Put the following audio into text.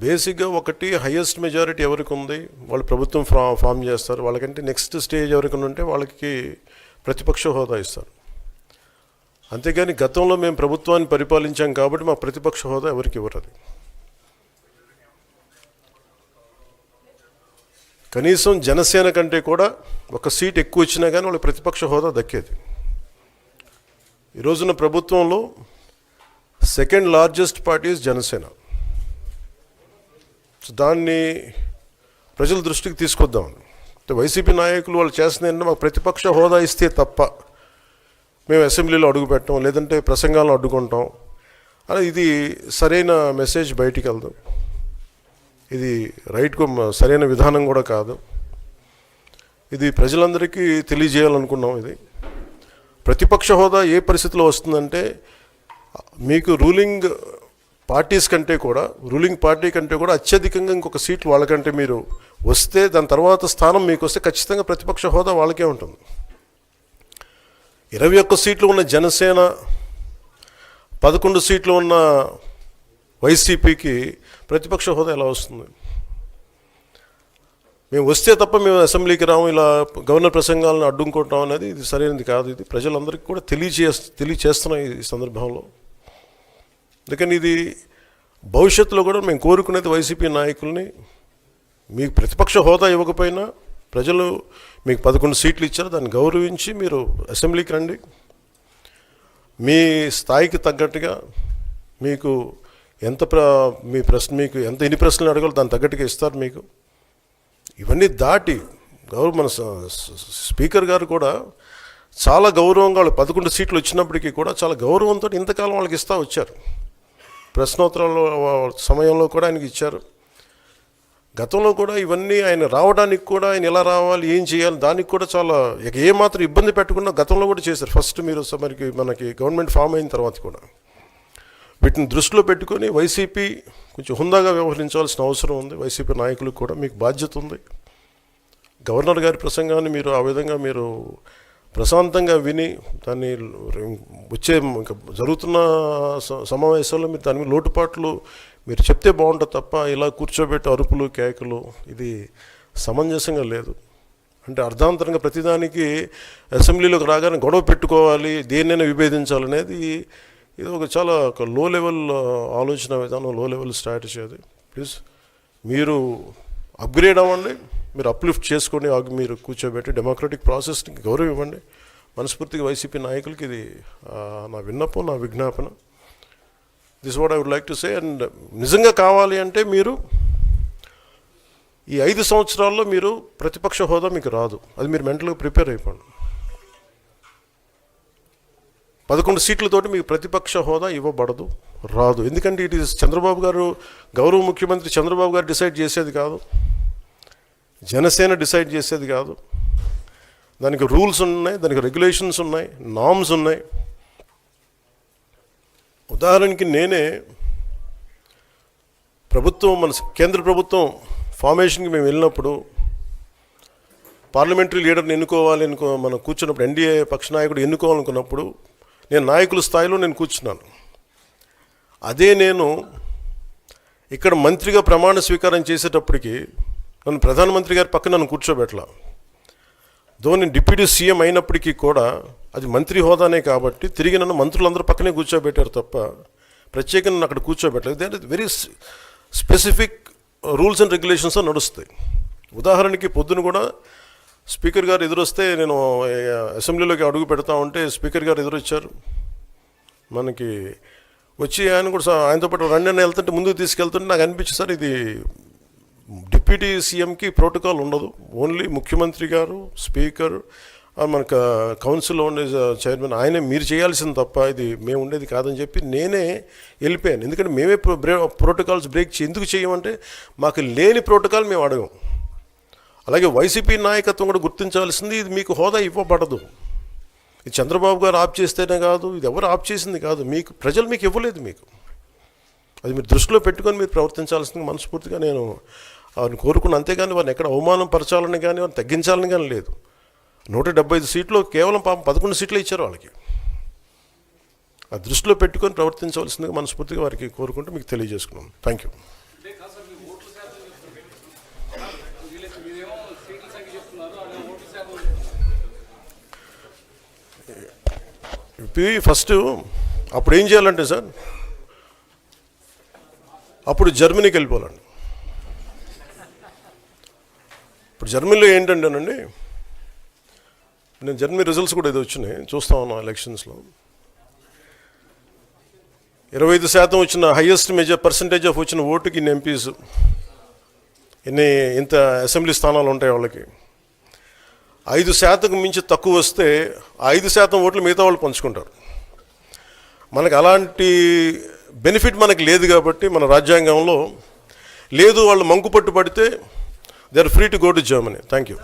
బేసిక్గా ఒకటి highest majority ఎవరికి ఉంది వాళ్ళు ప్రభుత్వం ఫామ్ చేస్తారు. వాళ్ళకంటే నెక్స్ట్ స్టేజ్ ఎవరికి ఉంటే వాళ్ళకి ప్రతిపక్ష హోదా ఇస్తారు. అంతేగాని గతంలో మేము ప్రభుత్వాన్ని పరిపాలించాం కాబట్టి మా ప్రతిపక్ష హోదా ఎవరికి ఇవ్వరు. కనీసం జనసేన కంటే కూడా ఒక సీట్ ఎక్కువ ఇచ్చినా కానీ వాళ్ళకి ప్రతిపక్ష హోదా దక్కేది. ఈ రోజున ప్రభుత్వంలో సెకండ్ లార్జెస్ట్ పార్టీ జనసేన. దాన్ని ప్రజల దృష్టికి తీసుకొద్దామని వైసీపీ నాయకులు వాళ్ళు చేస్తుంది ఏంటంటే మాకు ప్రతిపక్ష హోదా ఇస్తే తప్ప మేము అసెంబ్లీలో అడుగు పెట్టాం, లేదంటే ప్రసంగాలను అడ్డుకుంటాం అని. ఇది సరైన మెసేజ్ బయటికి వెళ్దాం. ఇది సరైన విధానం కూడా కాదు. ఇది ప్రజలందరికీ తెలియజేయాలనుకున్నాం. ఇది ప్రతిపక్ష హోదా ఏ పరిస్థితిలో వస్తుందంటే మీకు రూలింగ్ పార్టీ కంటే కూడా అత్యధికంగా ఇంకొక సీట్లు వాళ్ళకంటే మీరు వస్తే దాని తర్వాత స్థానం మీకు వస్తే ఖచ్చితంగా ప్రతిపక్ష హోదా వాళ్ళకే ఉంటుంది. 21 సీట్లు ఉన్న జనసేన, 11 సీట్లు ఉన్న వైసీపీకి ప్రతిపక్ష హోదా ఎలా వస్తుంది? మేము వస్తే తప్ప మేము అసెంబ్లీకి రాము, ఇలా గవర్నర్ ప్రసంగాలను అడ్డుకుంటాం అనేది ఇది సరైనది కాదు. ఇది ప్రజలందరికీ కూడా తెలియచేస్తున్నాం ఈ సందర్భంలో. అందుకని ఇది భవిష్యత్తులో కూడా మేము కోరుకునేది వైసీపీ నాయకుల్ని, మీకు ప్రతిపక్ష హోదా ఇవ్వకపోయినా ప్రజలు మీకు 11 సీట్లు ఇచ్చారు, దాన్ని గౌరవించి మీరు అసెంబ్లీకి రండి. మీ స్థాయికి తగ్గట్టుగా మీకు మీకు ఎన్ని ప్రశ్నలు అడగాలో దాన్ని తగ్గట్టుగా ఇస్తారు మీకు. ఇవన్నీ దాటి మన స్పీకర్ గారు కూడా చాలా గౌరవంగా వాళ్ళు 11 సీట్లు వచ్చినప్పటికీ కూడా చాలా గౌరవంతో ఇంతకాలం వాళ్ళకి ఇస్తూ వచ్చారు. ప్రశ్నోత్తరాల సమయంలో కూడా ఆయనకి ఇచ్చారు. గతంలో కూడా ఇవన్నీ ఆయన రావడానికి కూడా ఆయన ఎలా రావాలి, ఏం చేయాలి, దానికి కూడా చాలా ఏమాత్రం ఇబ్బంది పెట్టకుండా గతంలో కూడా చేశారు. ఫస్ట్ మీరు మనకి గవర్నమెంట్ ఫామ్ అయిన తర్వాత కూడా వీటిని దృష్టిలో పెట్టుకొని వైసీపీ కొంచెం హుందాగా వ్యవహరించాల్సిన అవసరం ఉంది. వైసీపీ నాయకులకు కూడా మీకు బాధ్యత ఉంది. గవర్నర్ గారి ప్రసంగాన్ని మీరు ఆ విధంగా మీరు ప్రశాంతంగా విని దాన్ని వచ్చే ఇంకా జరుగుతున్న సమావేశాల్లో మీరు దాని మీద లోటుపాట్లు మీరు చెప్తే బాగుంటుంది తప్ప ఇలా కూర్చోబెట్టి అరుపులు కేకలు ఇది సమంజసంగా లేదు. అంటే అర్ధాంతరంగా ప్రతిదానికి అసెంబ్లీలోకి రాగానే గొడవ పెట్టుకోవాలి, దేన్నైనా విభేదించాలనేది ఇది చాలా లో లెవెల్ ఆలోచన విధానం, లో లెవెల్ స్ట్రాటజీ. అది ప్లీజ్ మీరు అప్గ్రేడ్ అవ్వండి, మీరు అప్లిఫ్ట్ చేసుకొని మీరు కూర్చోబెట్టి డెమోక్రటిక్ ప్రాసెస్ని గౌరవం ఇవ్వండి. మనస్ఫూర్తిగా వైసీపీ నాయకులకి ఇది నా విన్నపం, నా విజ్ఞాపన. This what I would like to say. And నిజంగా కావాలి అంటే మీరు ఈ 5 సంవత్సరాల్లో మీరు ప్రతిపక్ష హోదా మీకు రాదు. అది మీరు మెంటల్గా ప్రిపేర్ అయిపోండి. 11 సీట్లతోటి మీకు ప్రతిపక్ష హోదా ఇవ్వబడదు, రాదు. ఎందుకంటే ఇట్ ఈస్ చంద్రబాబు గారు, గౌరవ ముఖ్యమంత్రి చంద్రబాబు గారు డిసైడ్ చేసేది కాదు, జనసేన డిసైడ్ చేసేది కాదు. దానికి రూల్స్ ఉన్నాయి, దానికి రెగ్యులేషన్స్ ఉన్నాయి, నామ్స్ ఉన్నాయి. ఉదాహరణకి నేనే మన కేంద్ర ప్రభుత్వం ఫార్మేషన్కి మేము వెళ్ళినప్పుడు పార్లమెంటరీ లీడర్ని మనం కూర్చున్నప్పుడు ఎన్డీఏ పక్ష నాయకుడు ఎన్నుకోవాలనుకున్నప్పుడు నేను నాయకుల స్థాయిలో నేను కూర్చున్నాను. అదే నేను ఇక్కడ మంత్రిగా ప్రమాణ స్వీకారం చేసేటప్పటికి నన్ను ప్రధానమంత్రి గారి పక్కన నన్ను కూర్చోబెట్టలా. నేను డిప్యూటీ సీఎం అయినప్పటికీ కూడా అది మంత్రి హోదానే కాబట్టి తిరిగి నన్ను మంత్రులందరూ పక్కనే కూర్చోబెట్టారు తప్ప ప్రత్యేకంగా నన్ను అక్కడ కూర్చోబెట్టలేదు. They are very specific rules and regulations నడుస్తాయి. ఉదాహరణకి పొద్దున కూడా స్పీకర్ గారు ఎదురొస్తే నేను అసెంబ్లీలోకి అడుగు పెడతా ఉంటే స్పీకర్ గారు ఎదురొచ్చారు. మనకి వచ్చి ఆయనతో పాటు రండి అని వెళ్తుంటే ముందుకు తీసుకెళ్తుంటే నాకు అనిపించింది, సార్ ఇది డిప్యూటీ సీఎంకి ప్రోటోకాల్ ఉండదు, ఓన్లీ ముఖ్యమంత్రి గారు, స్పీకర్, మనకు కౌన్సిల్లో ఉండే చైర్మన్ ఆయనే మీరు చేయాల్సింది తప్ప ఇది మేము ఉండేది కాదని చెప్పి నేనే వెళ్ళిపోయాను. ఎందుకంటే మేమే ప్రోటోకాల్స్ బ్రేక్ ఎందుకు చేయమంటే మాకు లేని ప్రోటోకాల్ మేము అడగం. అలాగే వైసీపీ నాయకత్వం కూడా గుర్తించాల్సింది, ఇది మీకు హోదా ఇవ్వబడదు. ఇది చంద్రబాబు గారు ఆప్ చేస్తేనే కాదు, ఇది ఎవరు ఆప్ చేసింది కాదు, మీకు ప్రజలు మీకు ఇవ్వలేదు. మీకు అది మీరు దృష్టిలో పెట్టుకొని మీరు ప్రవర్తించాల్సింది మనస్ఫూర్తిగా నేను వారిని కోరుకున్నాను. అంతేగాని వారిని ఎక్కడ అవమానం పరచాలని కానీ వారిని తగ్గించాలని కానీ లేదు. 175 సీట్లు కేవలం 11 సీట్లు ఇచ్చారు వాళ్ళకి. ఆ దృష్టిలో పెట్టుకొని ప్రవర్తించవలసిందిగా మనస్ఫూర్తిగా వారికి కోరుకుంటూ మీకు తెలియజేసుకున్నాం. Thank you. ఫస్ట్ అప్పుడు ఏం చేయాలంటే సార్, అప్పుడు జర్మనీకి వెళ్ళిపోవాలండి. ఇప్పుడు జర్మనీలో ఏంటంటేనండి, నేను జర్మనీ రిజల్ట్స్ కూడా ఏదో వచ్చినాయి చూస్తా ఉన్నాను ఎలక్షన్స్లో. 25% వచ్చిన హైయెస్ట్ పర్సంటేజ్ ఆఫ్ వచ్చిన ఓటుకి ఇన్ని ఎంపీస్, ఇంత అసెంబ్లీ స్థానాలు ఉంటాయి వాళ్ళకి. 5% మించి తక్కువ వస్తే 5% ఓట్లు మిగతా వాళ్ళు పంచుకుంటారు. మనకు అలాంటి బెనిఫిట్ మనకి లేదు కాబట్టి మన రాజ్యాంగంలో లేదు. వాళ్ళు మంకుపట్టు పడితే they are free to go to Germany. Thank you.